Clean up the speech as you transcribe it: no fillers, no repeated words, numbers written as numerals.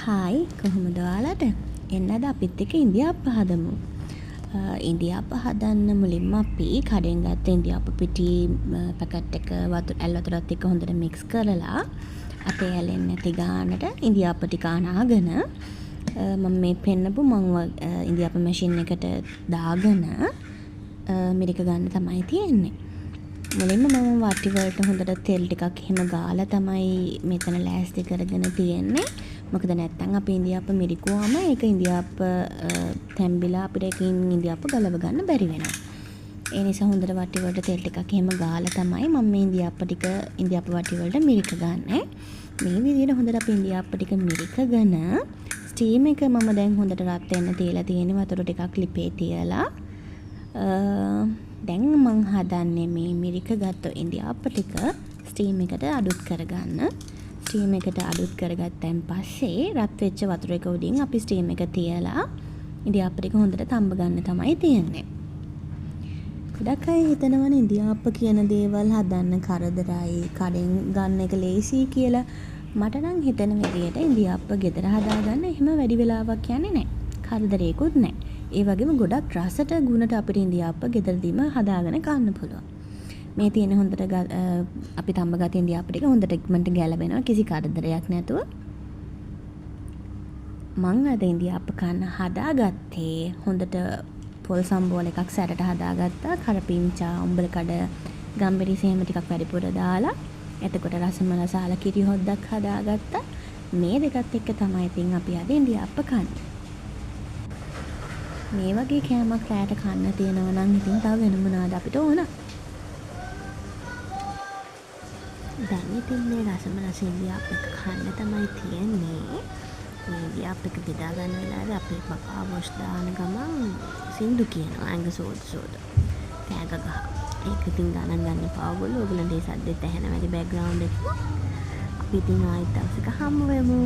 Hi කොහොමද ඔයාලට? එන්න අද අපිත් එක්ක ඉන්දියාප්ප හදමු. ඉන්දියාප්ප හදන්න මුලින්ම අපි කඩෙන් ගත්ත ඉන්දියාප්ප පිටි පැකට් එක ඇල් වතුරත් එක්ක හොඳට මික්ස් කරලා අතේ ඇලෙන්නේ නැති ගානට ඉන්දියාප්ප ටික අනාගෙන මම මේ පෙන්නපු ඉන්දියාප්ප මැෂින් එකට දාගෙන මිරික ගන්න තමයි තියෙන්නේ. මුලින්ම මම වටි වලට හොඳට තෙල් ටිකක් එහෙම ගාලා තමයි මෙතන ලෑස්ති කරගෙන තියෙන්නේ. මොකද නැත්තම් අපි ඉන්දියාප්ප මිරිකුවාම ඒක ඉන්දියාප්ප තැම්බිලා අපිට ඒකින් ඉන්දියාප්ප ගලව ගන්න බැරි වෙනවා. ඒ නිසා හොඳට වටි වලට තෙල් ටිකක් එහෙම ගාලා තමයි මම මේ ඉන්දියාප්ප වටි වලට මිරික ගන්නෙ. මේ විදිහට හොඳට අපි ඉන්දියාප්ප ටික මිරිකගෙන ස්ටීම් එක මම දැන් හොඳට රත් වෙන්න තියලා තියෙන්නේ වතුර ටිකක් ලිපේ තියලා. දැන් මං හදන්නේ මේ මිරික ගත්ත ඉන්දියාප්ප ටික ස්ටීම් එකට අඩුත් කරගන්න. ස්ටීම් එකට අඩුත් කරගත්තන් පස්සේ රත් වෙච්ච වතුර එක උඩින් අපි ස්ටීම් එක තියලා ඉන්දියාප්ප ටික හොඳට තඹ ගන්න තමයි තියෙන්නේ. ගොඩක් අය හිතනවනේ ඉන්දියාප්ප කියන දේවල් හදන්න කරදරයි, කඩෙන් ගන්න එක ලේසි කියලා. මට නම් හිතෙන විදියට ඉන්දියාප්ප ගෙදර හදාගන්න එහෙම වැඩි වෙලාවක් යන්නේ නැහැ. කරදරේකුත් නැහැ. ඒ වගේම ගොඩක් රසට ගුණට අපිට ඉන්දියාප්ප ගෙදරදීම හදාගෙන කන්න පුළුවන්. මේ තියෙන හොඳට අපි තඹගත ඉන්දියාප්ප ටික හොඳට ඉක්මනට ගැලවෙනවා කිසි කරදරයක් නැතුව. මං අද ඉන්දියාප්ප කන්න හදාගත්තේ හොඳට පොල් සම්බෝල එකක් සැරට හදාගත්තා. කරපිංචා, උඹල කඩ, ගම්බිරිස එහෙම ටිකක් වැඩිපුර දාලා එතකොට රසමලසාල කිරි හොද්දක් හදාගත්තා. මේ දෙකත් එක්ක තමයි ඉතින් අපි අද ඉන්දියාප්ප කන්නේ. මේ වගේ කෑමක් රැයට කන්න තියෙනවා නම් ඉතින් තව වෙන මොනවාද අපිට ඕන? දැන් ඉතින් මේ රසමලස ඉන්දියාප්ප එක කන්න තමයි තියෙන්නේ. මේ ඉන්දියාප්ප එක බෙදා ගන්න වෙලාවේ අපේ බකා වොෂ් දාන ගමන් සින්දු කියනවා ඇඟ සෝද කෑග ගහ. ඒක ඉතින් ගණන් ගන්න එපා ඔයගොල්ලෝ. ඔයගොල්ලන්ට ඒ සද්දෙත් ඇහෙන වැඩි බෑග්ග්‍රවුන්ඩ් එකක. අපි ඉතින් ආයෙත් දවසක හම්බ වෙමු.